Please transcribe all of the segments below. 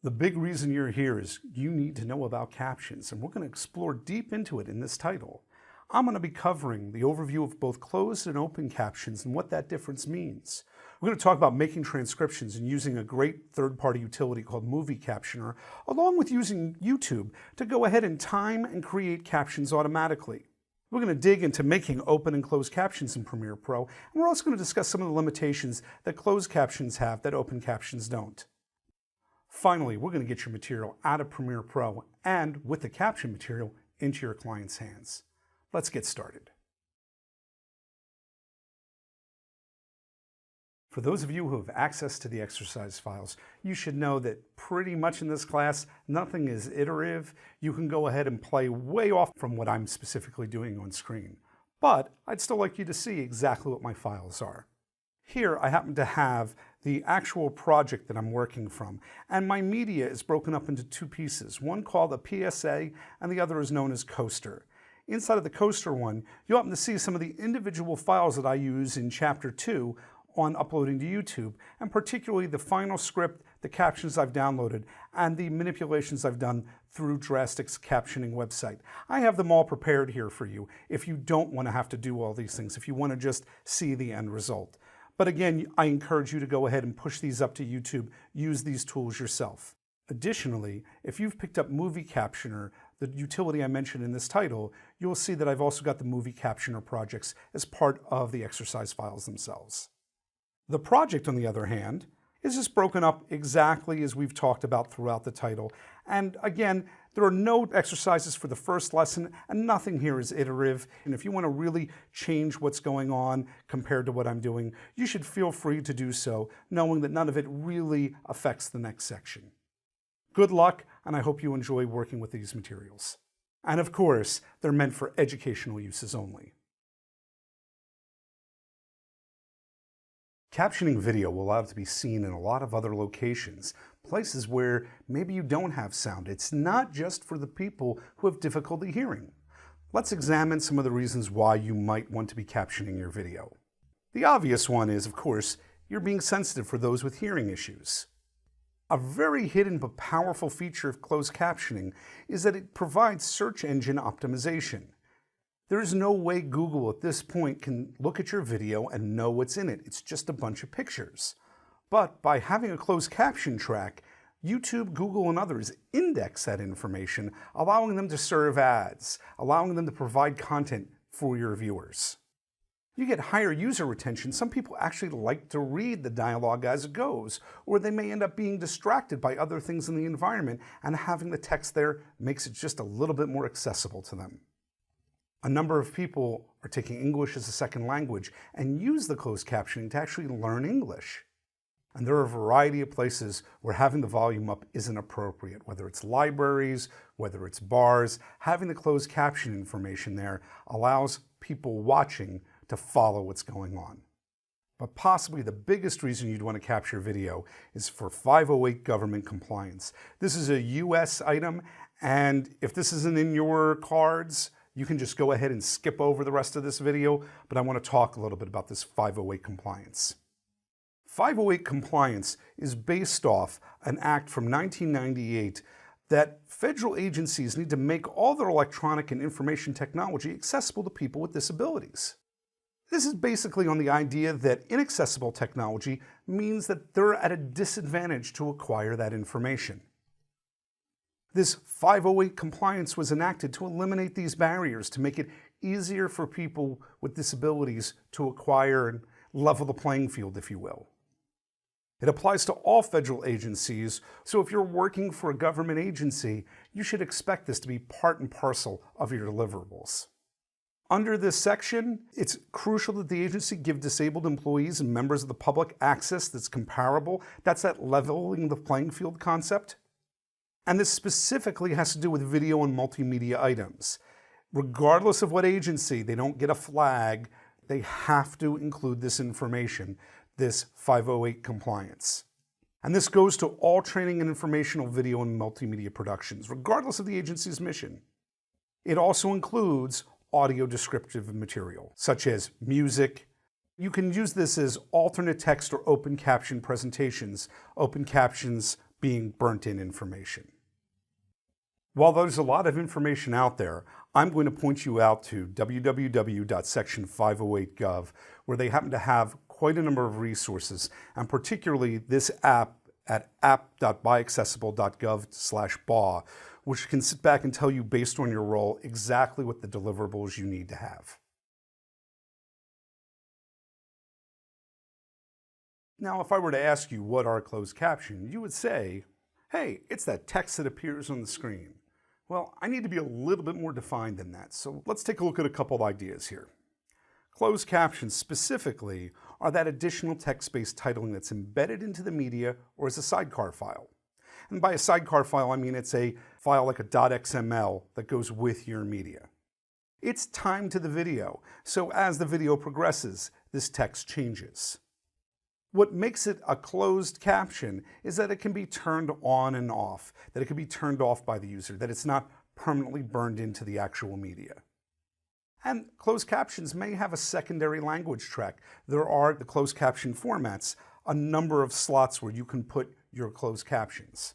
The big reason you're here is you need to know about captions, and we're going to explore deep into it in this title. I'm going to be covering the overview of both closed and open captions and what that difference means. We're going to talk about making transcriptions and using a great third-party utility called Movie Captioner, along with using YouTube to go ahead and time and create captions automatically. We're going to dig into making open and closed captions in Premiere Pro, and we're also going to discuss some of the limitations that closed captions have that open captions don't. Finally, we're going to get your material out of Premiere Pro and, with the caption material, into your client's hands. Let's get started. For those of you who have access to the exercise files, you should know that pretty much in this class, nothing is iterative. You can go ahead and play way off from what I'm specifically doing on screen. But I'd still like you to see exactly what my files are. Here, I happen to have the actual project that I'm working from, and my media is broken up into two pieces, one called a PSA and the other is known as Coaster. Inside of the Coaster one, you'll happen to see some of the individual files that I use in Chapter 2 on uploading to YouTube, and particularly the final script, the captions I've downloaded, and the manipulations I've done through Drastic's captioning website. I have them all prepared here for you if you don't want to have to do all these things, if you want to just see the end result. But again, I encourage you to go ahead and push these up to YouTube. Use these tools yourself. Additionally, if you've picked up Movie Captioner, the utility I mentioned in this title, you'll see that I've also got the Movie Captioner projects as part of the exercise files themselves. The project, on the other hand, is just broken up exactly as we've talked about throughout the title. And again, there are no exercises for the first lesson, and nothing here is iterative. And if you want to really change what's going on compared to what I'm doing, you should feel free to do so, knowing that none of it really affects the next section. Good luck, and I hope you enjoy working with these materials. And of course, they're meant for educational uses only. Captioning video will allow it to be seen in a lot of other locations, places where maybe you don't have sound. It's not just for the people who have difficulty hearing. Let's examine some of the reasons why you might want to be captioning your video. The obvious one is, of course, you're being sensitive for those with hearing issues. A very hidden but powerful feature of closed captioning is that it provides search engine optimization. There is no way Google at this point can look at your video and know what's in it. It's just a bunch of pictures. But by having a closed caption track, YouTube, Google, and others index that information, allowing them to serve ads, allowing them to provide content for your viewers. You get higher user retention. Some people actually like to read the dialogue as it goes, or they may end up being distracted by other things in the environment, and having the text there makes it just a little bit more accessible to them. A number of people are taking English as a second language and use the closed captioning to actually learn English. And there are a variety of places where having the volume up isn't appropriate, whether it's libraries, whether it's bars. Having the closed caption information there allows people watching to follow what's going on. But possibly the biggest reason you'd want to capture video is for 508 government compliance. This is a US item, and if this isn't in your cards, you can just go ahead and skip over the rest of this video, but I want to talk a little bit about this 508 compliance. 508 compliance is based off an act from 1998 that federal agencies need to make all their electronic and information technology accessible to people with disabilities. This is basically on the idea that inaccessible technology means that they're at a disadvantage to acquire that information. This 508 compliance was enacted to eliminate these barriers, to make it easier for people with disabilities to acquire and level the playing field, if you will. It applies to all federal agencies, so if you're working for a government agency, you should expect this to be part and parcel of your deliverables. Under this section, it's crucial that the agency give disabled employees and members of the public access that's comparable. That's that leveling the playing field concept. And this specifically has to do with video and multimedia items. Regardless of what agency, they don't get a flag, they have to include this information, this 508 compliance. And this goes to all training and informational video and multimedia productions, regardless of the agency's mission. It also includes audio descriptive material, such as music. You can use this as alternate text or open caption presentations, open captions being burnt-in information. While there's a lot of information out there, I'm going to point you out to www.section508.gov, where they happen to have quite a number of resources, and particularly this app at app.byaccessible.gov/BAW, which can sit back and tell you based on your role exactly what the deliverables you need to have. Now, if I were to ask you what are closed captions, you would say, hey, it's that text that appears on the screen. Well, I need to be a little bit more defined than that, so let's take a look at a couple of ideas here. Closed captions specifically are that additional text-based titling that's embedded into the media or as a sidecar file. And by a sidecar file, I mean it's a file like a .xml that goes with your media. It's timed to the video, so as the video progresses, this text changes. What makes it a closed caption is that it can be turned on and off, that it can be turned off by the user, that it's not permanently burned into the actual media. And closed captions may have a secondary language track. There are the closed caption formats, a number of slots where you can put your closed captions.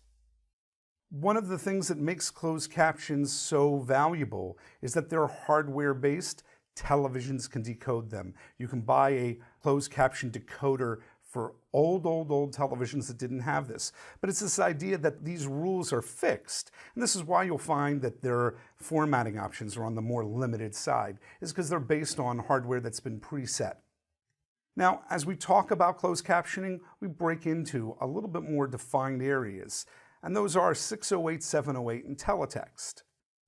One of the things that makes closed captions so valuable is that they're hardware-based. Televisions can decode them. You can buy a closed caption decoder for old televisions that didn't have this. But it's this idea that these rules are fixed. And this is why you'll find that their formatting options are on the more limited side, is because they're based on hardware that's been preset. Now, as we talk about closed captioning, we break into a little bit more defined areas. And those are 608, 708, and teletext.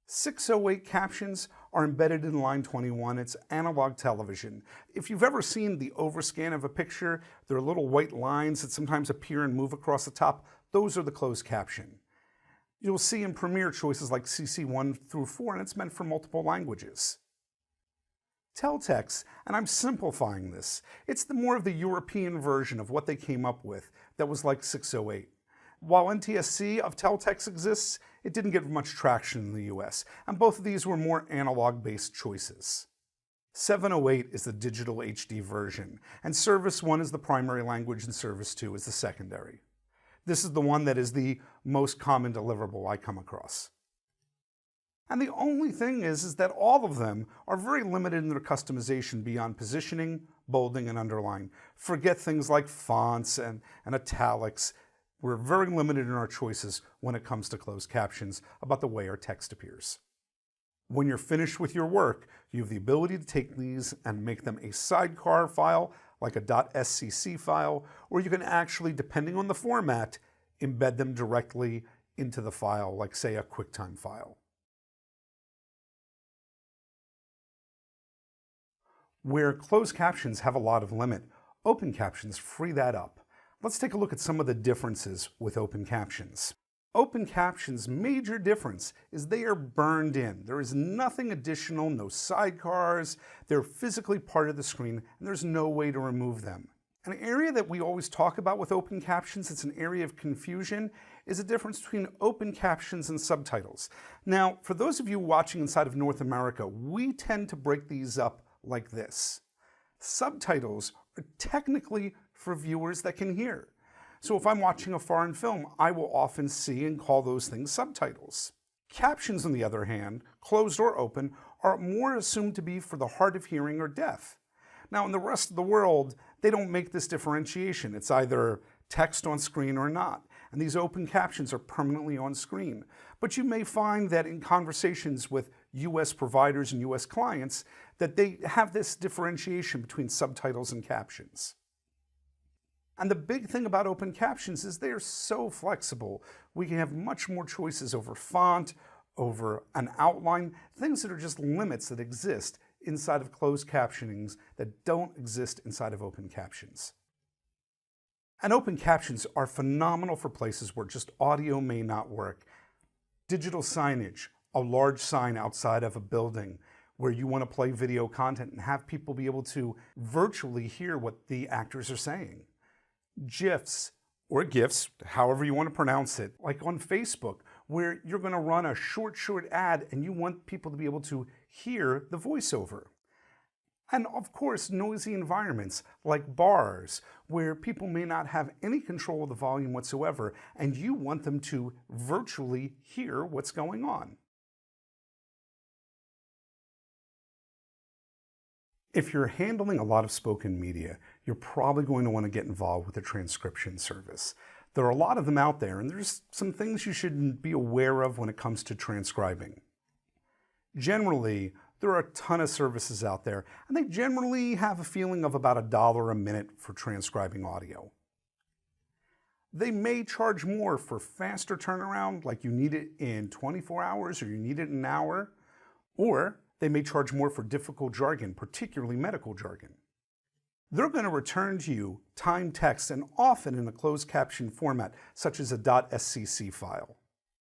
608 captions are embedded in line 21. It's analog television. If you've ever seen the overscan of a picture, there are little white lines that sometimes appear and move across the top. Those are the closed caption. You'll see in Premiere choices like CC 1 through 4, and it's meant for multiple languages. Teletext, and I'm simplifying this, it's more of the European version of what they came up with that was like 608. While NTSC of teletext exists, it didn't get much traction in the US, and both of these were more analog-based choices. 708 is the digital HD version, and Service 1 is the primary language and Service 2 is the secondary. This is the one that is the most common deliverable I come across. And the only thing is that all of them are very limited in their customization beyond positioning, bolding, and underline. Forget things like fonts and italics. We're very limited in our choices when it comes to closed captions about the way our text appears. When you're finished with your work, you have the ability to take these and make them a sidecar file, like a .scc file, or you can actually, depending on the format, embed them directly into the file, like say a QuickTime file. Where closed captions have a lot of limit, open captions free that up. Let's take a look at some of the differences with open captions. Open captions' major difference is they are burned in. There is nothing additional, no sidecars. They're physically part of the screen, and there's no way to remove them. An area that we always talk about with open captions, it's an area of confusion, is the difference between open captions and subtitles. Now, for those of you watching inside of North America, we tend to break these up like this. Subtitles are technically for viewers that can hear. So if I'm watching a foreign film, I will often see and call those things subtitles. Captions, on the other hand, closed or open, are more assumed to be for the hard of hearing or deaf. Now, in the rest of the world, they don't make this differentiation. It's either text on screen or not. And these open captions are permanently on screen. But you may find that in conversations with US providers and US clients, that they have this differentiation between subtitles and captions. And the big thing about open captions is they're so flexible. We can have much more choices over font, over an outline, things that are just limits that exist inside of closed captionings that don't exist inside of open captions. And open captions are phenomenal for places where just audio may not work. Digital signage, a large sign outside of a building where you want to play video content and have people be able to virtually hear what the actors are saying. GIFs or GIFs, however you want to pronounce it, like on Facebook, where you're going to run a short ad and you want people to be able to hear the voiceover. And of course, noisy environments like bars, where people may not have any control of the volume whatsoever, and you want them to virtually hear what's going on. If you're handling a lot of spoken media, you're probably going to want to get involved with a transcription service. There are a lot of them out there, and there's some things you should be aware of when it comes to transcribing. Generally, there are a ton of services out there, and they generally have a feeling of about $1 a minute for transcribing audio. They may charge more for faster turnaround, like you need it in 24 hours or you need it in an hour, or they may charge more for difficult jargon, particularly medical jargon. They're going to return to you timed text and often in a closed caption format, such as a .scc file.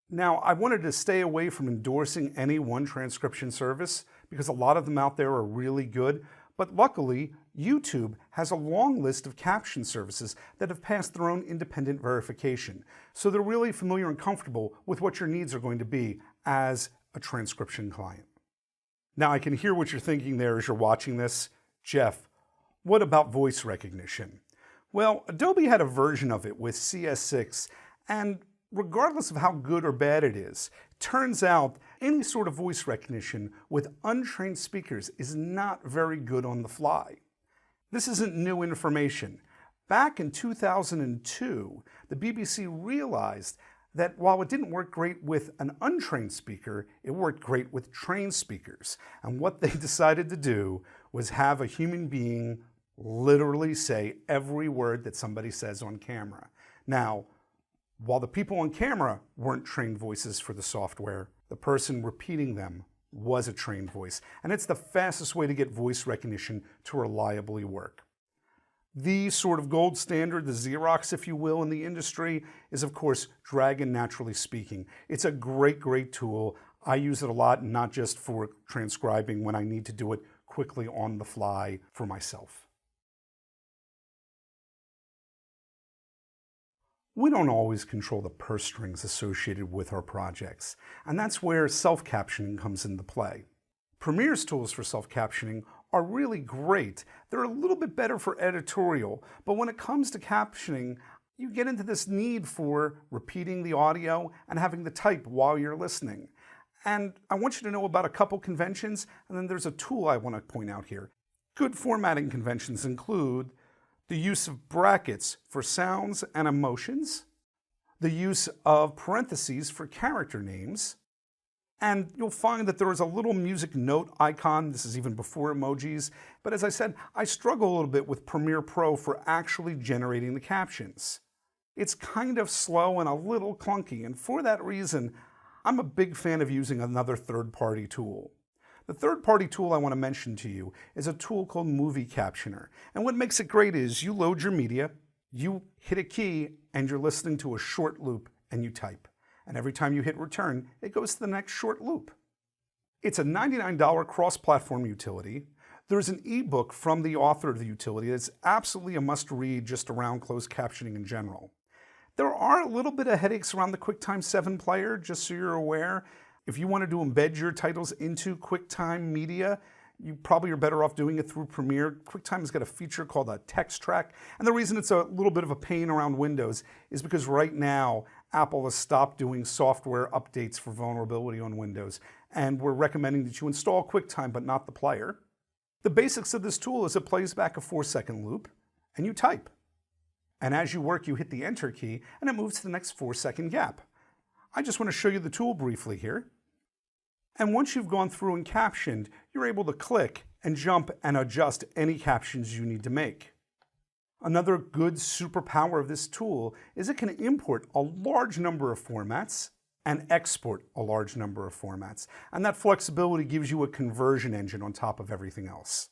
Now, I wanted to stay away from endorsing any one transcription service because a lot of them out there are really good, but luckily, YouTube has a long list of caption services that have passed their own independent verification, so they're really familiar and comfortable with what your needs are going to be as a transcription client. Now, I can hear what you're thinking there as you're watching this. Jeff, what about voice recognition? Well, Adobe had a version of it with CS6, and regardless of how good or bad it is, turns out any sort of voice recognition with untrained speakers is not very good on the fly. This isn't new information. Back in 2002, the BBC realized that while it didn't work great with an untrained speaker, it worked great with trained speakers. And what they decided to do was have a human being literally say every word that somebody says on camera. Now, while the people on camera weren't trained voices for the software, the person repeating them was a trained voice. And it's the fastest way to get voice recognition to reliably work. The sort of gold standard, the Xerox, if you will, in the industry is, of course, Dragon Naturally Speaking. It's a great, great tool. I use it a lot, not just for transcribing when I need to do it quickly on the fly for myself. We don't always control the purse strings associated with our projects, and that's where self-captioning comes into play. Premiere's tools for self-captioning are really great. They're a little bit better for editorial, but when it comes to captioning, you get into this need for repeating the audio and having to type while you're listening. And I want you to know about a couple conventions, and then there's a tool I want to point out here. Good formatting conventions include the use of brackets for sounds and emotions, the use of parentheses for character names, and you'll find that there is a little music note icon. This is even before emojis. But as I said, I struggle a little bit with Premiere Pro for actually generating the captions. It's kind of slow and a little clunky, and for that reason, I'm a big fan of using another third-party tool. The third-party tool I want to mention to you is a tool called Movie Captioner. And what makes it great is you load your media, you hit a key, and you're listening to a short loop, and you type. And every time you hit return, it goes to the next short loop. It's a $99 cross-platform utility. There's an ebook from the author of the utility that's absolutely a must-read just around closed captioning in general. There are a little bit of headaches around the QuickTime 7 player, just so you're aware. If you wanted to embed your titles into QuickTime Media, you probably are better off doing it through Premiere. QuickTime has got a feature called a text track, and the reason it's a little bit of a pain around Windows is because right now Apple has stopped doing software updates for vulnerability on Windows, and we're recommending that you install QuickTime but not the player. The basics of this tool is it plays back a 4-second loop, and you type. And as you work, you hit the Enter key, and it moves to the next 4-second gap. I just want to show you the tool briefly here. And once you've gone through and captioned, you're able to click and jump and adjust any captions you need to make. Another good superpower of this tool is it can import a large number of formats and export a large number of formats. And that flexibility gives you a conversion engine on top of everything else.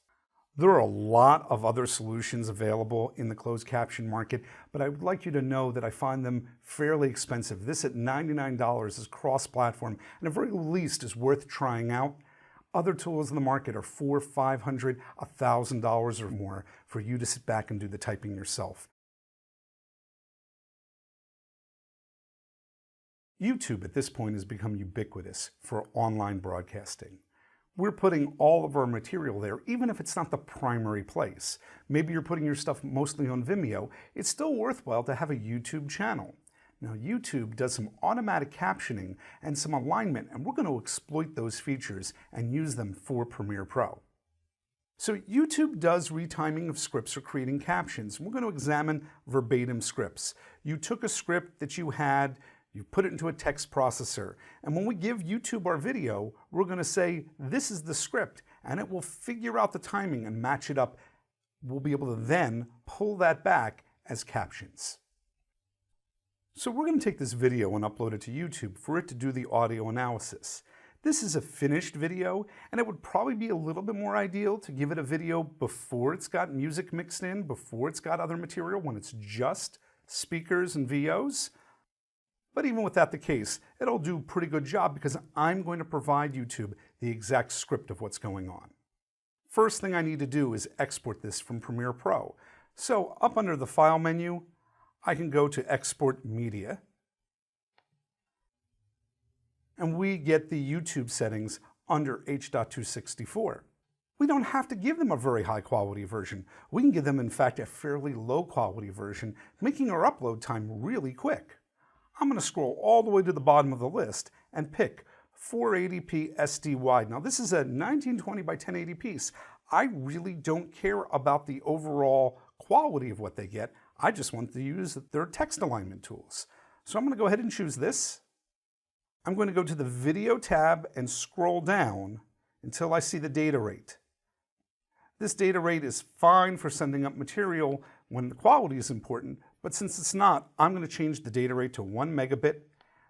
There are a lot of other solutions available in the closed caption market, but I would like you to know that I find them fairly expensive. This at $99 is cross-platform, and at very least is worth trying out. Other tools in the market are $400, $500, $1,000 or more for you to sit back and do the typing yourself. YouTube at this point has become ubiquitous for online broadcasting. we're putting all of our material there, even if it's not the primary place. Maybe you're putting your stuff mostly on Vimeo. It's still worthwhile to have a YouTube channel. Now, YouTube does some automatic captioning and some alignment, and we're going to exploit those features and use them for Premiere Pro. So YouTube does retiming of scripts or creating captions. We're going to examine verbatim scripts. You took a script that you had, you put it into a text processor, and when we give YouTube our video, we're going to say, this is the script, and it will figure out the timing and match it up. We'll be able to then pull that back as captions. So we're going to take this video and upload it to YouTube for it to do the audio analysis. This is a finished video, and it would probably be a little bit more ideal to give it a video before it's got music mixed in, before it's got other material, when it's just speakers and VOs. But even with that the case, it'll do a pretty good job because I'm going to provide YouTube the exact script of what's going on. First thing I need to do is export this from Premiere Pro. So up under the File menu, I can go to Export Media, and we get the YouTube settings under H.264. We don't have to give them a very high quality version. We can give them, in fact, a fairly low quality version, making our upload time really quick. I'm going to scroll all the way to the bottom of the list and pick 480p SD wide. Now this is a 1920 by 1080 piece. I really don't care about the overall quality of what they get. I just want to use their text alignment tools. So I'm going to go ahead and choose this. I'm going to go to the Video tab and scroll down until I see the data rate. This data rate is fine for sending up material when the quality is important, but since it's not, I'm going to change the data rate to 1 megabit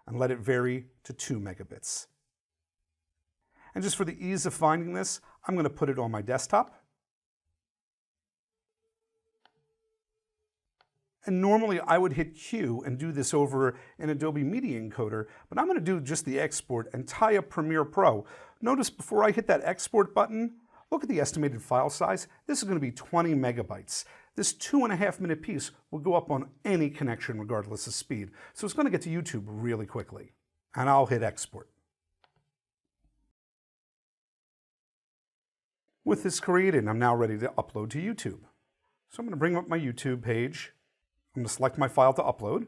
and let it vary to 2 megabits. And just for the ease of finding this, I'm going to put it on my desktop. And normally I would hit Q and do this over in Adobe Media Encoder, but I'm going to do just the export and tie up Premiere Pro. Notice before I hit that export button, look at the estimated file size. This is going to be 20 megabytes. This 2.5-minute piece will go up on any connection regardless of speed. So it's going to get to YouTube really quickly. And I'll hit export. With this created, I'm now ready to upload to YouTube. So I'm going to bring up my YouTube page. I'm going to select my file to upload.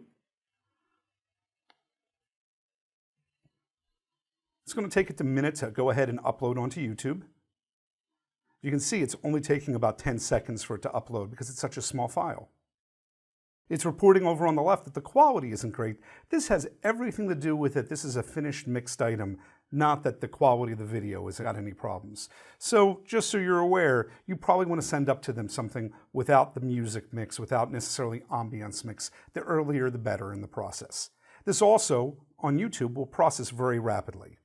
It's going to take it a minute to go ahead and upload onto YouTube. You can see it's only taking about 10 seconds for it to upload because it's such a small file. It's reporting over on the left that the quality isn't great. This has everything to do with it. This is a finished mixed item, not that the quality of the video has got any problems. So just so you're aware, you probably want to send up to them something without the music mix, without necessarily ambience mix. The earlier the better in the process. This also, on YouTube, will process very rapidly.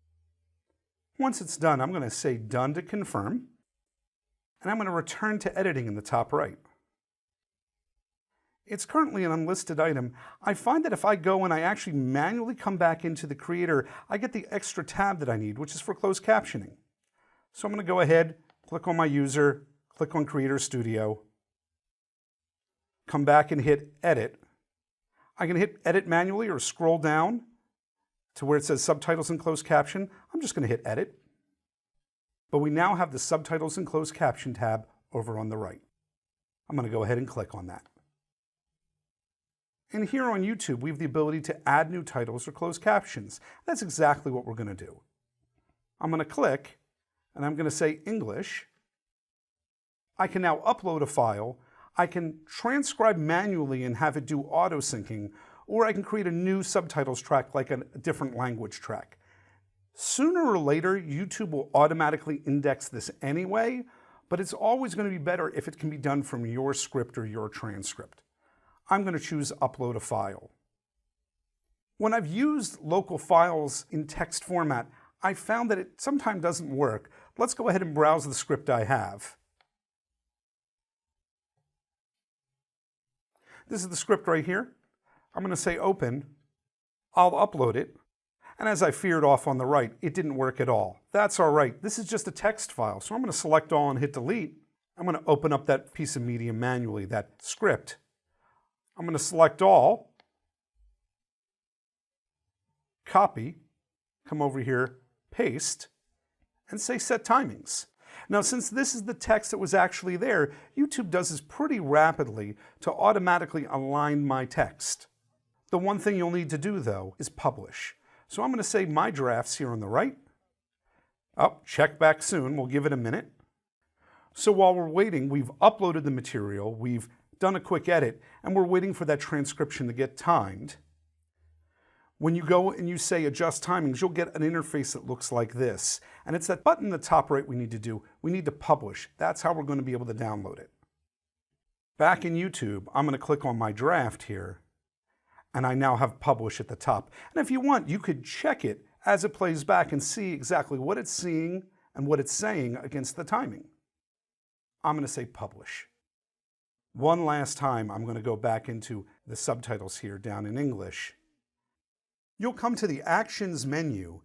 Once it's done, I'm going to say done to confirm. And I'm going to return to editing in the top right. It's currently an unlisted item. I find that if I go and I actually manually come back into the creator, I get the extra tab that I need, which is for closed captioning. So I'm going to go ahead, click on my user, click on Creator Studio, come back and hit Edit. I can hit Edit manually or scroll down to where it says Subtitles and Closed Caption. I'm just going to hit Edit. But we now have the Subtitles and Closed Caption tab over on the right. I'm going to go ahead and click on that. And here on YouTube, we have the ability to add new titles or closed captions. That's exactly what we're going to do. I'm going to click, and I'm going to say English. I can now upload a file. I can transcribe manually and have it do auto-syncing, or I can create a new subtitles track like a different language track. Sooner or later, YouTube will automatically index this anyway, but it's always going to be better if it can be done from your script or your transcript. I'm going to choose Upload a File. When I've used local files in text format, I found that it sometimes doesn't work. Let's go ahead and browse the script I have. This is the script right here. I'm going to say Open. I'll upload it. And as I feared off on the right, it didn't work at all. That's all right. This is just a text file. So I'm going to select all and hit delete. I'm going to open up that piece of media manually, that script. I'm going to select all, copy, come over here, paste, and say Set Timings. Now, since this is the text that was actually there, YouTube does this pretty rapidly to automatically align my text. The one thing you'll need to do, though, is publish. So I'm going to say My Drafts here on the right. Oh, check back soon. We'll give it a minute. So while we're waiting, we've uploaded the material, we've done a quick edit, and we're waiting for that transcription to get timed. When you go and you say Adjust Timings, you'll get an interface that looks like this. And it's that button in the top right we need to do. We need to publish. That's how we're going to be able to download it. Back in YouTube, I'm going to click on my draft here, and I now have Publish at the top. And if you want, you could check it as it plays back and see exactly what it's seeing and what it's saying against the timing. I'm going to say Publish. One last time, I'm going to go back into the subtitles here down in English. You'll come to the Actions menu,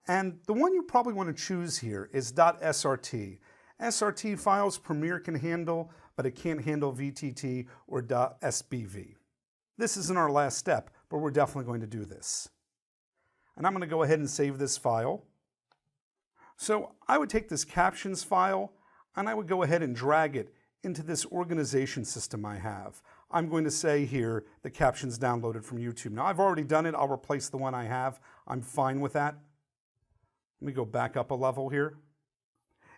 and the one you probably want to choose here is .srt. SRT files Premiere can handle, but it can't handle VTT or .sbv. This isn't our last step, but we're definitely going to do this. And I'm going to go ahead and save this file. So I would take this Captions file, and I would go ahead and drag it into this organization system I have. I'm going to say here the captions downloaded from YouTube. Now I've already done it. I'll replace the one I have. I'm fine with that. Let me go back up a level here.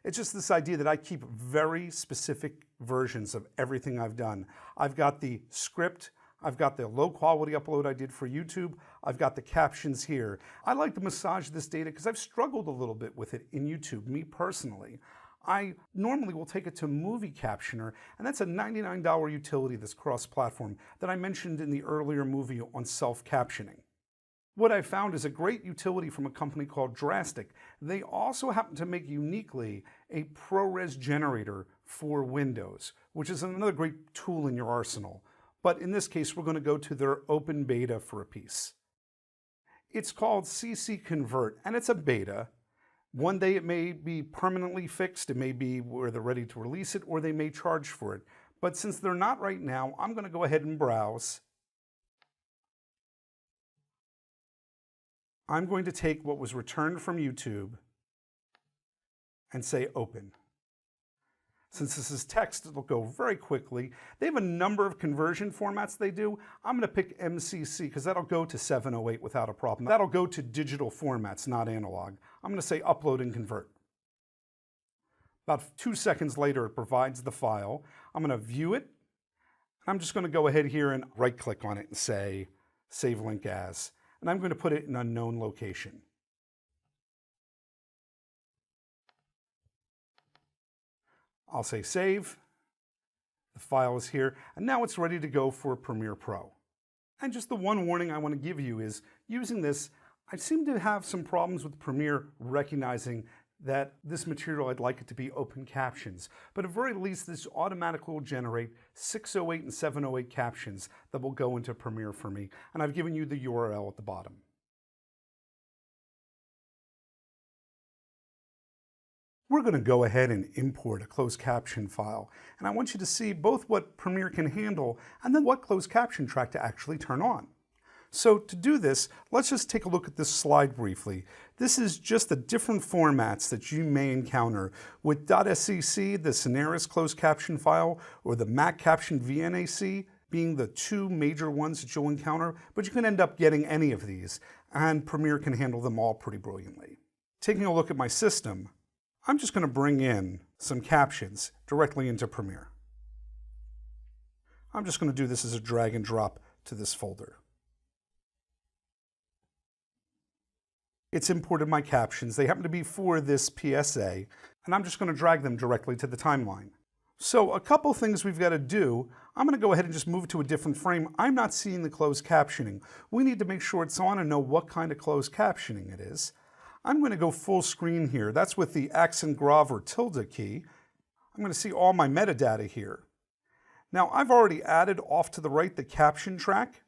It's just this idea that I keep very specific versions of everything I've done. I've got the script, I've got the low quality upload I did for YouTube, I've got the captions here. I like to massage this data because I've struggled a little bit with it in YouTube, me personally. I normally will take it to Movie Captioner, and that's a $99 utility that's cross-platform that I mentioned in the earlier movie on self-captioning. What I found is a great utility from a company called Drastic. They also happen to make uniquely a ProRes generator for Windows, which is another great tool in your arsenal. But in this case, we're going to go to their open beta for a piece. It's called CC Convert, and it's a beta. One day it may be permanently fixed, it may be where they're ready to release it, or they may charge for it. But since they're not right now, I'm going to go ahead and browse. I'm going to take what was returned from YouTube and say Open. Since this is text, it'll go very quickly. They have a number of conversion formats they do. I'm going to pick MCC because that'll go to 708 without a problem. That'll go to digital formats, not analog. I'm going to say Upload and Convert. About 2 seconds later, it provides the file. I'm going to view it. I'm just going to go ahead here and right-click on it and say Save Link As. And I'm going to put it in unknown location. I'll say save, the file is here, and now it's ready to go for Premiere Pro. And just the one warning I want to give you is, using this, I seem to have some problems with Premiere recognizing that this material, I'd like it to be open captions. But at very least, this automatically will generate 608 and 708 captions that will go into Premiere for me. And I've given you the URL at the bottom. We're going to go ahead and import a closed caption file. And I want you to see both what Premiere can handle and then what closed caption track to actually turn on. So to do this, let's just take a look at this slide briefly. This is just the different formats that you may encounter with .scc, the Scenaris closed caption file, or the Mac Caption VNAC being the two major ones that you'll encounter, but you can end up getting any of these, and Premiere can handle them all pretty brilliantly. Taking a look at my system, I'm just going to bring in some captions directly into Premiere. I'm just going to do this as a drag and drop to this folder. It's imported my captions. They happen to be for this PSA, and I'm just going to drag them directly to the timeline. So a couple things we've got to do. I'm going to go ahead and just move to a different frame. I'm not seeing the closed captioning. We need to make sure it's on and know what kind of closed captioning it is. I'm going to go full screen here. That's with the accent grave or tilde key. I'm going to see all my metadata here. Now, I've already added off to the right the caption track,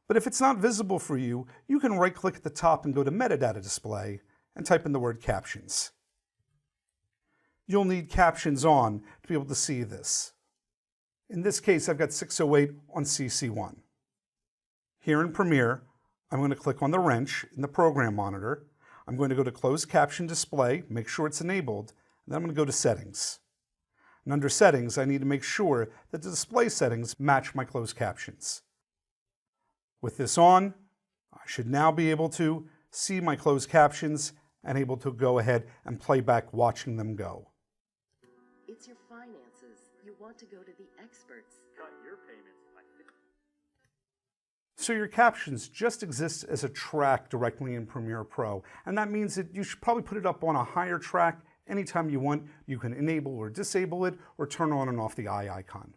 but if it's not visible for you, you can right-click at the top and go to Metadata Display and type in the word Captions. You'll need Captions on to be able to see this. In this case, I've got 608 on CC1. Here in Premiere, I'm going to click on the wrench in the Program Monitor. I'm going to go to Closed Caption Display, make sure it's enabled, and then I'm going to go to Settings. And under Settings, I need to make sure that the display settings match my closed captions. With this on, I should now be able to see my closed captions and able to go ahead and play back watching them go. It's your finances. You want to go to the experts. Cut your payments by So your captions just exist as a track directly in Premiere Pro, and that means that you should probably put it up on a higher track anytime you want. You can enable or disable it or turn on and off the eye icon.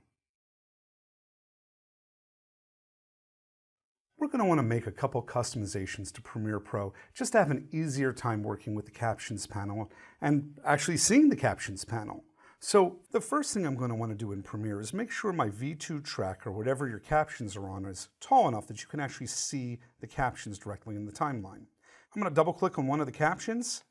We're going to want to make a couple customizations to Premiere Pro just to have an easier time working with the Captions panel and actually seeing the Captions panel. So the first thing I'm going to want to do in Premiere is make sure my V2 track or whatever your captions are on is tall enough that you can actually see the captions directly in the timeline. I'm going to double click on one of the captions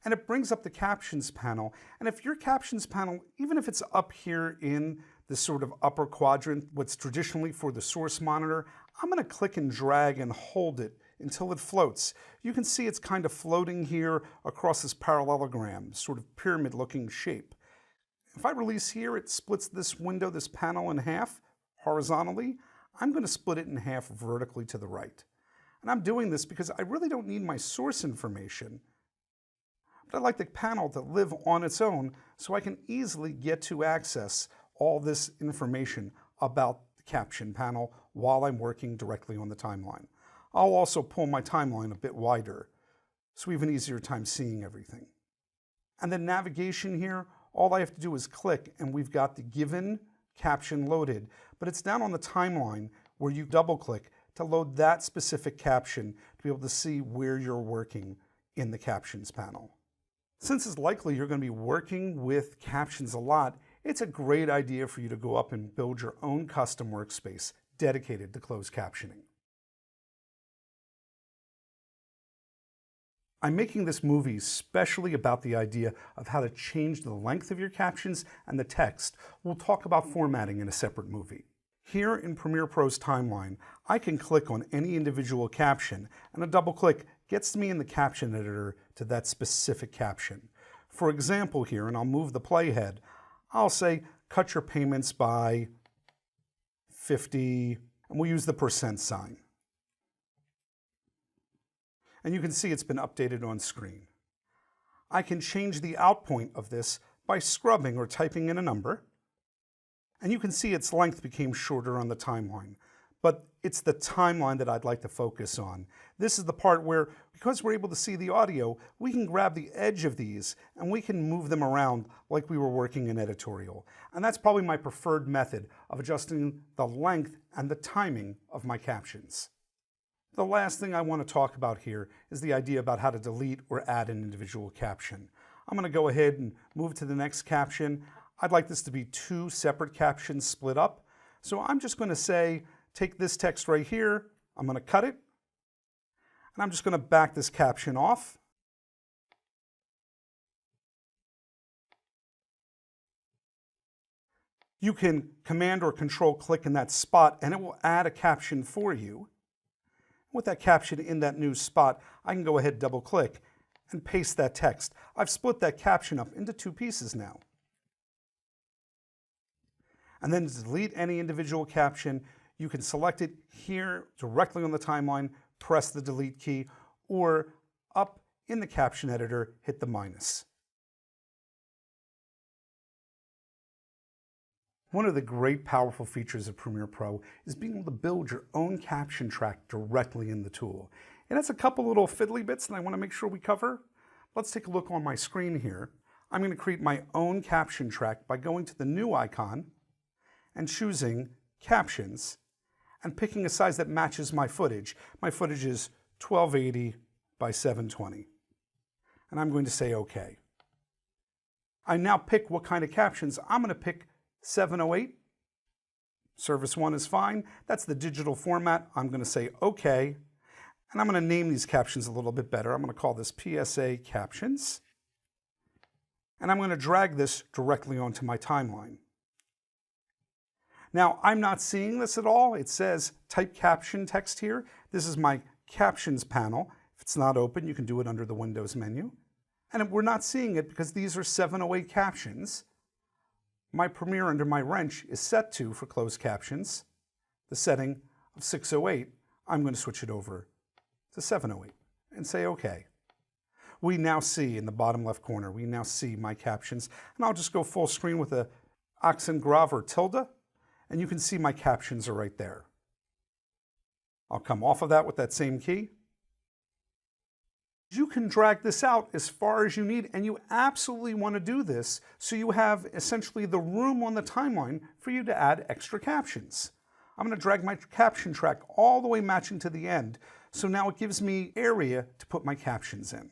and it brings up the Captions panel. And if your Captions panel, even if it's up here in this sort of upper quadrant, what's traditionally for the source monitor, I'm going to click and drag and hold it until it floats. You can see it's kind of floating here across this parallelogram, sort of pyramid-looking shape. If I release here, it splits this window, this panel in half horizontally. I'm going to split it in half vertically to the right. And I'm doing this because I really don't need my source information, but I'd like the panel to live on its own so I can easily get to access all this information about the caption panel while I'm working directly on the timeline. I'll also pull my timeline a bit wider so we have an easier time seeing everything. And then navigation here, all I have to do is click and we've got the given caption loaded, but it's down on the timeline where you double click to load that specific caption to be able to see where you're working in the Captions panel. Since it's likely you're going to be working with captions a lot, it's a great idea for you to go up and build your own custom workspace dedicated to closed captioning. I'm making this movie especially about the idea of how to change the length of your captions and the text. We'll talk about formatting in a separate movie. Here in Premiere Pro's timeline, I can click on any individual caption, and a double click gets me in the caption editor to that specific caption. For example here, and I'll move the playhead, I'll say cut your payments by 50, and we'll use the % sign. And you can see it's been updated on screen. I can change the out point of this by scrubbing or typing in a number. And you can see its length became shorter on the timeline. But it's the timeline that I'd like to focus on. This is the part where, because we're able to see the audio, we can grab the edge of these and we can move them around like we were working in editorial. And that's probably my preferred method of adjusting the length and the timing of my captions. The last thing I want to talk about here is the idea about how to delete or add an individual caption. I'm going to go ahead and move to the next caption. I'd like this to be two separate captions split up. So I'm just going to say, take this text right here, I'm going to cut it, and I'm just going to back this caption off. You can Command or Control click in that spot and it will add a caption for you. With that caption in that new spot, I can go ahead, double click, and paste that text. I've split that caption up into two pieces now. And then to delete any individual caption, you can select it here directly on the timeline, press the delete key, or up in the caption editor, hit the minus. One of the great powerful features of Premiere Pro is being able to build your own caption track directly in the tool. It has a couple little fiddly bits that I want to make sure we cover. Let's take a look on my screen here. I'm going to create my own caption track by going to the new icon and choosing Captions and picking a size that matches my footage. My footage is 1280 by 720. And I'm going to say OK. I now pick what kind of captions. I'm going to pick 708. Service 1 is fine. That's the digital format. I'm going to say OK. And I'm going to name these captions a little bit better. I'm going to call this PSA Captions. And I'm going to drag this directly onto my timeline. Now, I'm not seeing this at all. It says type caption text here. This is my Captions panel. If it's not open, you can do it under the Windows menu. And we're not seeing it because these are 708 captions. My Premiere under my wrench is set to, for closed captions, the setting of 608. I'm going to switch it over to 708 and say OK. We now see in the bottom left corner, we now see my captions. And I'll just go full screen with a accent grave or tilde, and you can see my captions are right there. I'll come off of that with that same key. You can drag this out as far as you need, and you absolutely want to do this so you have essentially the room on the timeline for you to add extra captions. I'm going to drag my caption track all the way matching to the end, so now it gives me area to put my captions in.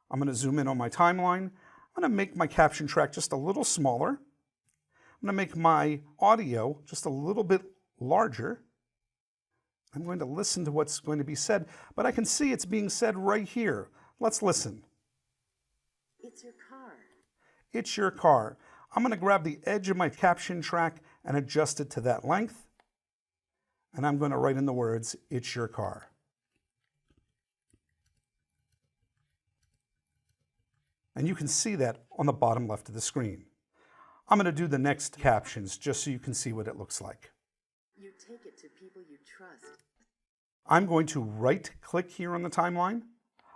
I'm going to zoom in on my timeline. I'm going to make my caption track just a little smaller. I'm going to make my audio just a little bit larger. I'm going to listen to what's going to be said, but I can see it's being said right here. Let's listen. It's your car. It's your car. I'm going to grab the edge of my caption track and adjust it to that length. And I'm going to write in the words, it's your car. And you can see that on the bottom left of the screen. I'm going to do the next captions just so you can see what it looks like. You take it to people you trust. I'm going to right-click here on the timeline.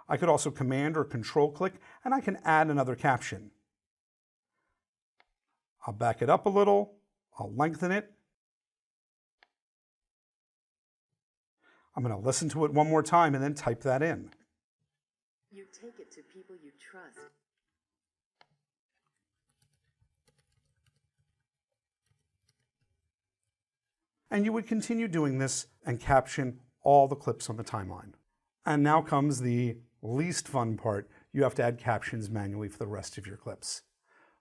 I could also Command or Control-click, and I can add another caption. I'll back it up a little. I'll lengthen it. I'm going to listen to it one more time and then type that in. You take it to people you trust. And you would continue doing this and caption all the clips on the timeline. And now comes the least fun part. You have to add captions manually for the rest of your clips.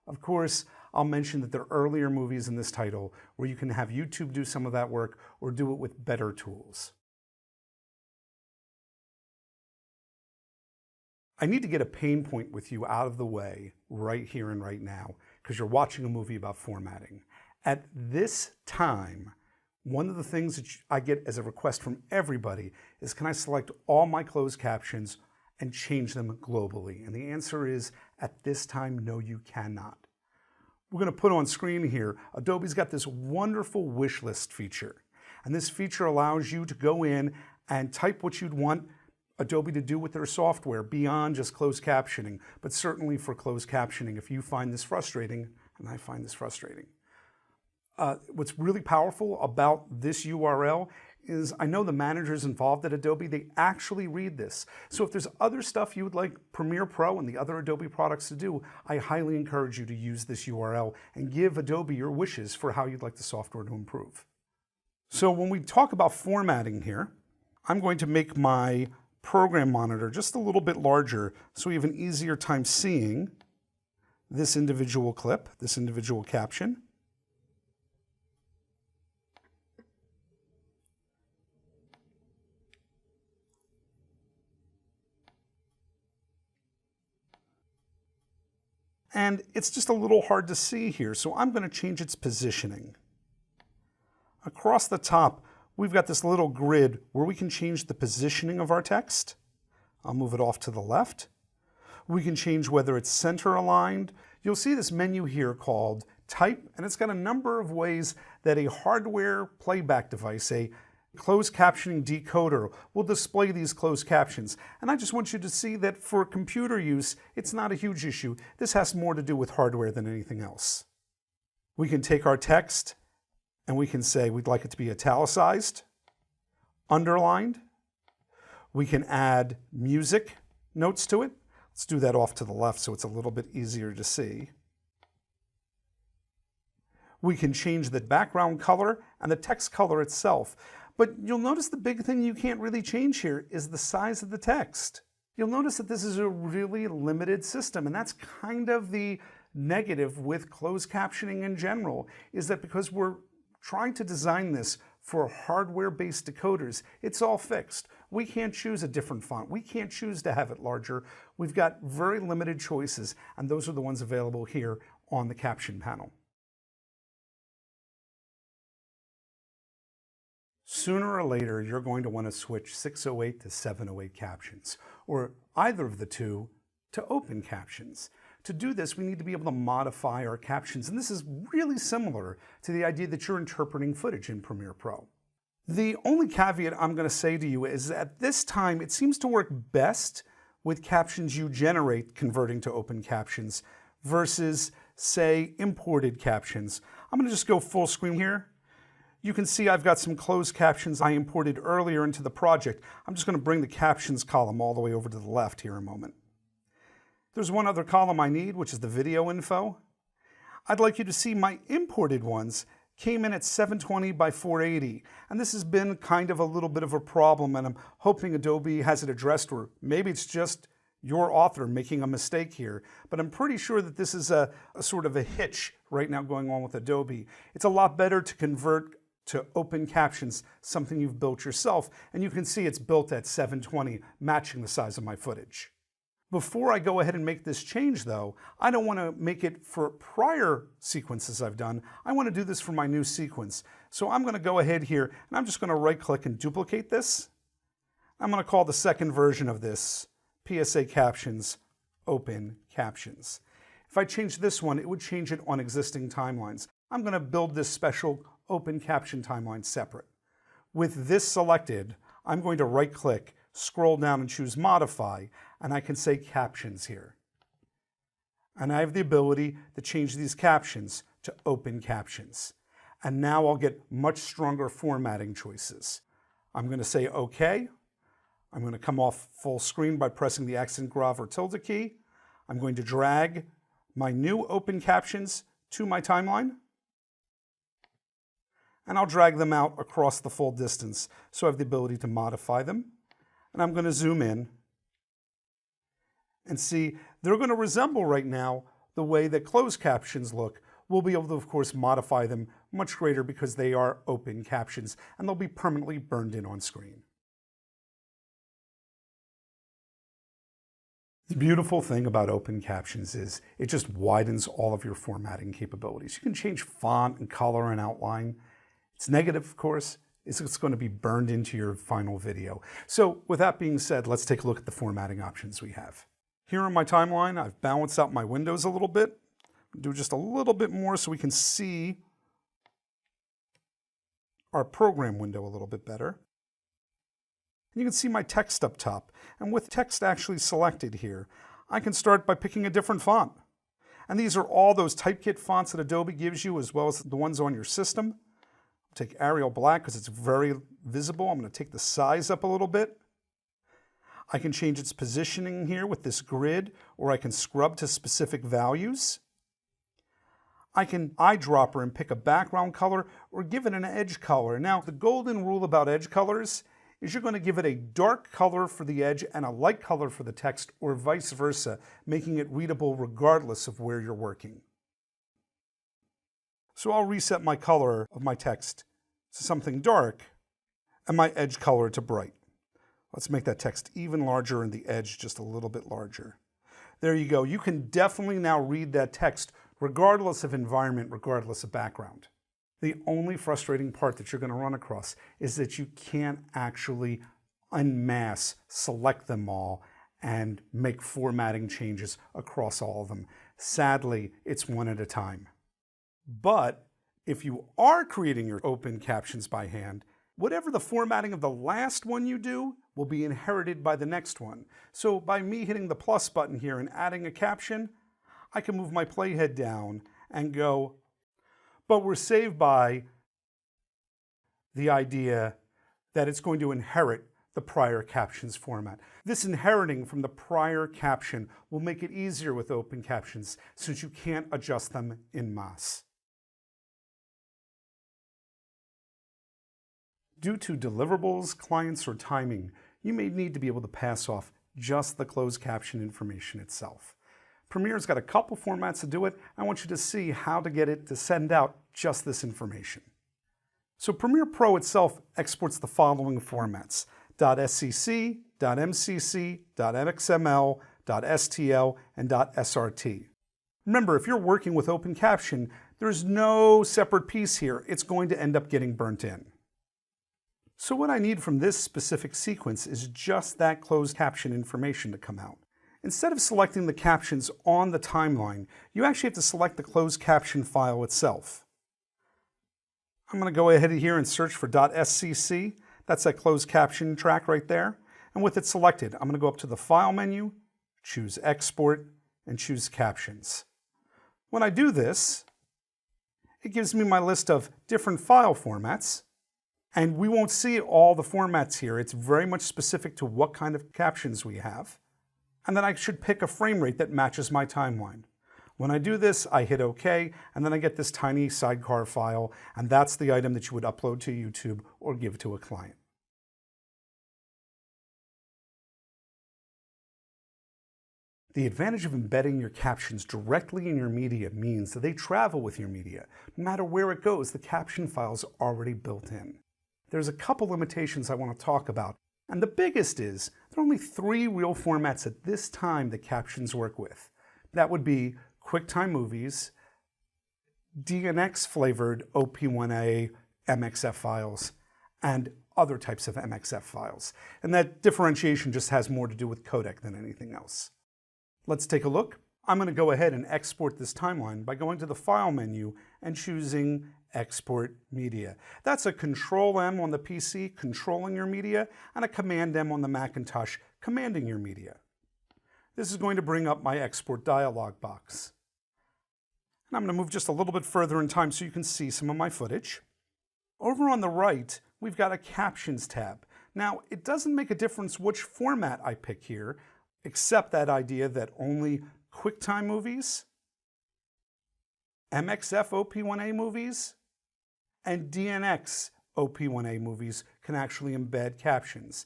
Of course, I'll mention that there are earlier movies in this title where you can have YouTube do some of that work or do it with better tools. I need to get a pain point with you out of the way right here and right now because you're watching a movie about formatting. At this time, one of the things that I get as a request from everybody is, can I select all my closed captions and change them globally? And the answer is, at this time, no, you cannot. We're going to put on screen here, Adobe's got this wonderful wish list feature. And this feature allows you to go in and type what you'd want Adobe to do with their software beyond just closed captioning, but certainly for closed captioning if you find this frustrating, and I find this frustrating. What's really powerful about this URL is I know the managers involved at Adobe, they actually read this. So if there's other stuff you would like Premiere Pro and the other Adobe products to do, I highly encourage you to use this URL and give Adobe your wishes for how you'd like the software to improve. So when we talk about formatting here, I'm going to make my program monitor just a little bit larger so we have an easier time seeing this individual clip, this individual caption. And it's just a little hard to see here, so I'm going to change its positioning. Across the top, we've got this little grid where we can change the positioning of our text. I'll move it off to the left. We can change whether it's center aligned. You'll see this menu here called Type, and it's got a number of ways that a hardware playback device, a closed captioning decoder, will display these closed captions. And I just want you to see that for computer use, it's not a huge issue. This has more to do with hardware than anything else. We can take our text and we can say we'd like it to be italicized, underlined. We can add music notes to it. Let's do that off to the left so it's a little bit easier to see. We can change the background color and the text color itself. But you'll notice the big thing you can't really change here is the size of the text. You'll notice that this is a really limited system, and that's kind of the negative with closed captioning in general, is that because we're trying to design this for hardware-based decoders, it's all fixed. We can't choose a different font. We can't choose to have it larger. We've got very limited choices, and those are the ones available here on the caption panel. Sooner or later, you're going to want to switch 608 to 708 captions, or either of the two to open captions. To do this, we need to be able to modify our captions, and this is really similar to the idea that you're interpreting footage in Premiere Pro. The only caveat I'm going to say to you is that at this time, it seems to work best with captions you generate converting to open captions versus, say, imported captions. I'm going to just go full screen here. You can see I've got some closed captions I imported earlier into the project. I'm just going to bring the captions column all the way over to the left here a moment. There's one other column I need, which is the video info. I'd like you to see my imported ones came in at 720 by 480. And this has been kind of a little bit of a problem, and I'm hoping Adobe has it addressed, or maybe it's just your author making a mistake here. But I'm pretty sure that this is a sort of a hitch right now going on with Adobe. It's a lot better to convert to open captions, something you've built yourself, and you can see it's built at 720, matching the size of my footage. Before I go ahead and make this change though, I don't want to make it for prior sequences I've done. I want to do this for my new sequence. So I'm going to go ahead here and I'm just going to right click and duplicate this. I'm going to call the second version of this PSA Captions Open Captions. If I change this one, it would change it on existing timelines. I'm going to build this special open caption timeline separate. With this selected, I'm going to right click, scroll down and choose Modify, and I can say Captions here. And I have the ability to change these captions to open captions. And now I'll get much stronger formatting choices. I'm going to say OK. I'm going to come off full screen by pressing the accent grave or tilde key. I'm going to drag my new open captions to my timeline. And I'll drag them out across the full distance so I have the ability to modify them. And I'm going to zoom in and see they're going to resemble right now the way that closed captions look. We'll be able to, of course, modify them much greater because they are open captions and they'll be permanently burned in on screen. The beautiful thing about open captions is it just widens all of your formatting capabilities. You can change font and color and outline. It's negative, of course, is it's going to be burned into your final video. So with that being said, let's take a look at the formatting options we have. Here on my timeline, I've balanced out my windows a little bit. Do just a little bit more so we can see our program window a little bit better. You can see my text up top. And with text actually selected here, I can start by picking a different font. And these are all those Typekit fonts that Adobe gives you, as well as the ones on your system. I'll take Arial Black because it's very visible. I'm going to take the size up a little bit. I can change its positioning here with this grid, or I can scrub to specific values. I can eyedropper and pick a background color or give it an edge color. Now, the golden rule about edge colors is you're going to give it a dark color for the edge and a light color for the text, or vice versa, making it readable regardless of where you're working. So I'll reset my color of my text to something dark and my edge color to bright. Let's make that text even larger and the edge just a little bit larger. There you go. You can definitely now read that text regardless of environment, regardless of background. The only frustrating part that you're going to run across is that you can't actually en masse select them all and make formatting changes across all of them. Sadly, it's one at a time. But if you are creating your open captions by hand, whatever the formatting of the last one you do will be inherited by the next one. So by me hitting the plus button here and adding a caption, I can move my playhead down and go, but we're saved by the idea that it's going to inherit the prior captions format. This inheriting from the prior caption will make it easier with open captions since you can't adjust them en masse. Due to deliverables, clients, or timing, you may need to be able to pass off just the closed caption information itself. Premiere's got a couple formats to do it. I want you to see how to get it to send out just this information. So Premiere Pro itself exports the following formats: .scc, .mcc, .mxml, .stl, and .srt. Remember, if you're working with open caption, there's no separate piece here. It's going to end up getting burnt in. So what I need from this specific sequence is just that closed caption information to come out. Instead of selecting the captions on the timeline, you actually have to select the closed caption file itself. I'm going to go ahead here and search for .scc. That's that closed caption track right there. And with it selected, I'm going to go up to the File menu, choose Export, and choose Captions. When I do this, it gives me my list of different file formats. And we won't see all the formats here. It's very much specific to what kind of captions we have. And then I should pick a frame rate that matches my timeline. When I do this, I hit OK, and then I get this tiny sidecar file, and that's the item that you would upload to YouTube or give to a client. The advantage of embedding your captions directly in your media means that they travel with your media. No matter where it goes, the caption file is already built in. There's a couple limitations I want to talk about, and the biggest is there are only 3 real formats at this time that captions work with. That would be QuickTime Movies, DNX flavored OP1A MXF files, and other types of MXF files. And that differentiation just has more to do with codec than anything else. Let's take a look. I'm going to go ahead and export this timeline by going to the File menu and choosing Export Media. That's a Control-M on the PC, controlling your media, and a Command-M on the Macintosh, commanding your media. This is going to bring up my export dialog box. And I'm going to move just a little bit further in time so you can see some of my footage. Over on the right, we've got a Captions tab. Now, it doesn't make a difference which format I pick here, except that idea that only QuickTime Movies, MXF OP1A movies, and DNX OP1A movies can actually embed captions.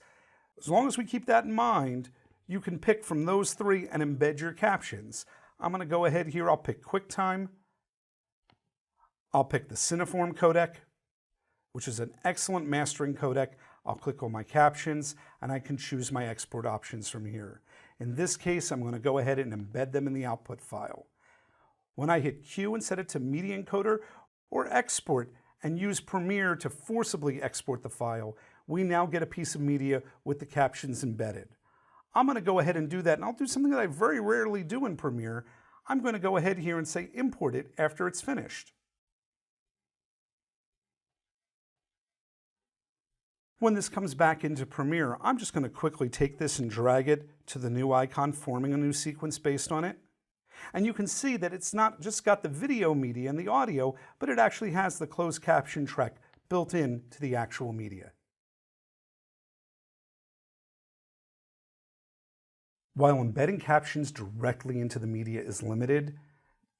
As long as we keep that in mind, you can pick from those 3 and embed your captions. I'm going to go ahead here, I'll pick QuickTime, I'll pick the Cineform codec, which is an excellent mastering codec. I'll click on my captions, and I can choose my export options from here. In this case, I'm going to go ahead and embed them in the output file. When I hit Q and set it to Media Encoder or Export and use Premiere to forcibly export the file, we now get a piece of media with the captions embedded. I'm going to go ahead and do that, and I'll do something that I very rarely do in Premiere. I'm going to go ahead here and say import it after it's finished. When this comes back into Premiere, I'm just going to quickly take this and drag it to the new icon, forming a new sequence based on it. And you can see that it's not just got the video media and the audio, but it actually has the closed caption track built in to the actual media. While embedding captions directly into the media is limited,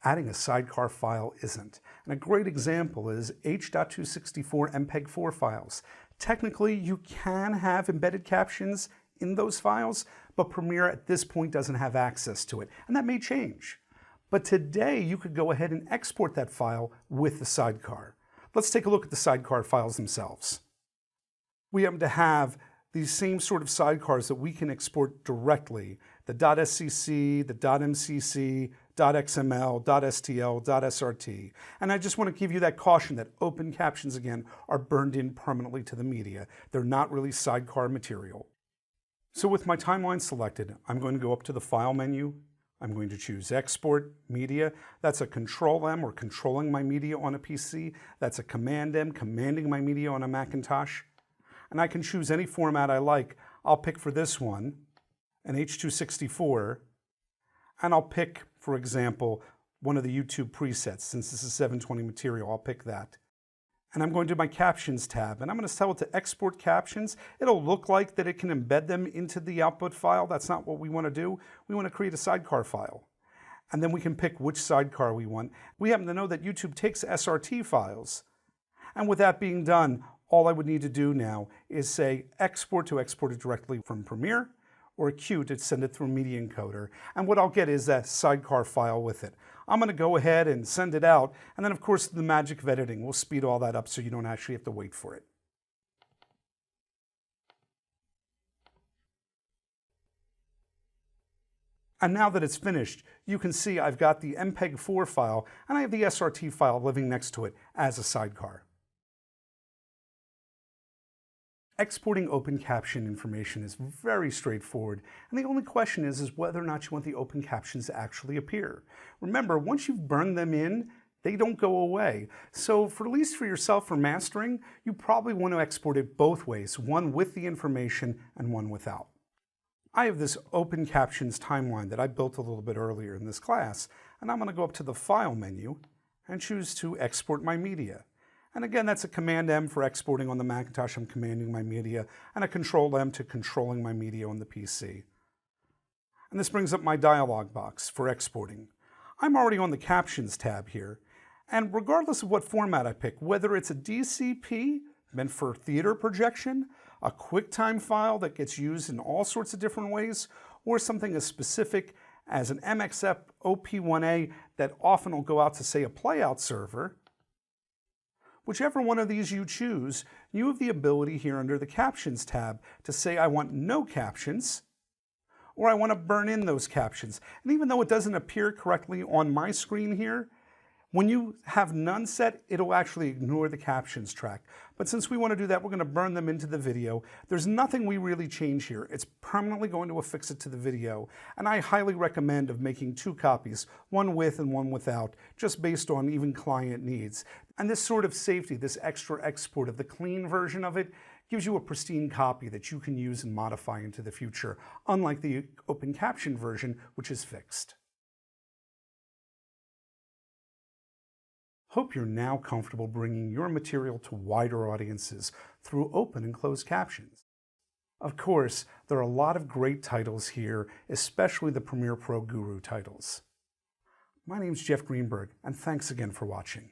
adding a sidecar file isn't. And a great example is H.264 MPEG-4 files. Technically, you can have embedded captions in those files, but Premiere at this point doesn't have access to it, and that may change. But today, you could go ahead and export that file with the sidecar. Let's take a look at the sidecar files themselves. We happen to have these same sort of sidecars that we can export directly, the .scc, the .mcc, .xml, .stl, .srt. And I just want to give you that caution that open captions, again, are burned in permanently to the media. They're not really sidecar material. So with my timeline selected, I'm going to go up to the File menu. I'm going to choose Export Media. That's a Control-M, or controlling my media on a PC. That's a Command-M, commanding my media on a Macintosh. And I can choose any format I like. I'll pick for this one an H.264, and I'll pick, for example, one of the YouTube presets. Since this is 720 material, I'll pick that. And I'm going to my Captions tab, and I'm going to tell it to export captions. It'll look like that it can embed them into the output file. That's not what we want to do. We want to create a sidecar file. And then we can pick which sidecar we want. We happen to know that YouTube takes SRT files. And with that being done, all I would need to do now is say export to export it directly from Premiere, or Q to send it through Media Encoder. And what I'll get is that sidecar file with it. I'm going to go ahead and send it out, and then of course the magic of editing will speed all that up so you don't actually have to wait for it. And now that it's finished, you can see I've got the MPEG-4 file, and I have the SRT file living next to it as a sidecar. Exporting open caption information is very straightforward, and the only question is whether or not you want the open captions to actually appear. Remember, once you've burned them in, they don't go away. So at least for yourself for mastering, you probably want to export it both ways, one with the information and one without. I have this open captions timeline that I built a little bit earlier in this class, and I'm going to go up to the File menu and choose to export my media. And again, that's a Command M for exporting on the Macintosh. I'm commanding my media, and a Control M to controlling my media on the PC. And this brings up my dialog box for exporting. I'm already on the Captions tab here, and regardless of what format I pick, whether it's a DCP, meant for theater projection, a QuickTime file that gets used in all sorts of different ways, or something as specific as an MXF OP1A that often will go out to, say, a playout server, whichever one of these you choose, you have the ability here under the Captions tab to say, I want no captions, or I want to burn in those captions. And even though it doesn't appear correctly on my screen here, when you have none set, it'll actually ignore the captions track. But since we want to do that, we're going to burn them into the video. There's nothing we really change here. It's permanently going to affix it to the video. And I highly recommend of making 2 copies, one with and one without, just based on even client needs. And this sort of safety, this extra export of the clean version of it, gives you a pristine copy that you can use and modify into the future, unlike the open caption version, which is fixed. Hope you're now comfortable bringing your material to wider audiences through open and closed captions. Of course, there are a lot of great titles here, especially the Premiere Pro Guru titles. My name's Jeff Greenberg, and thanks again for watching.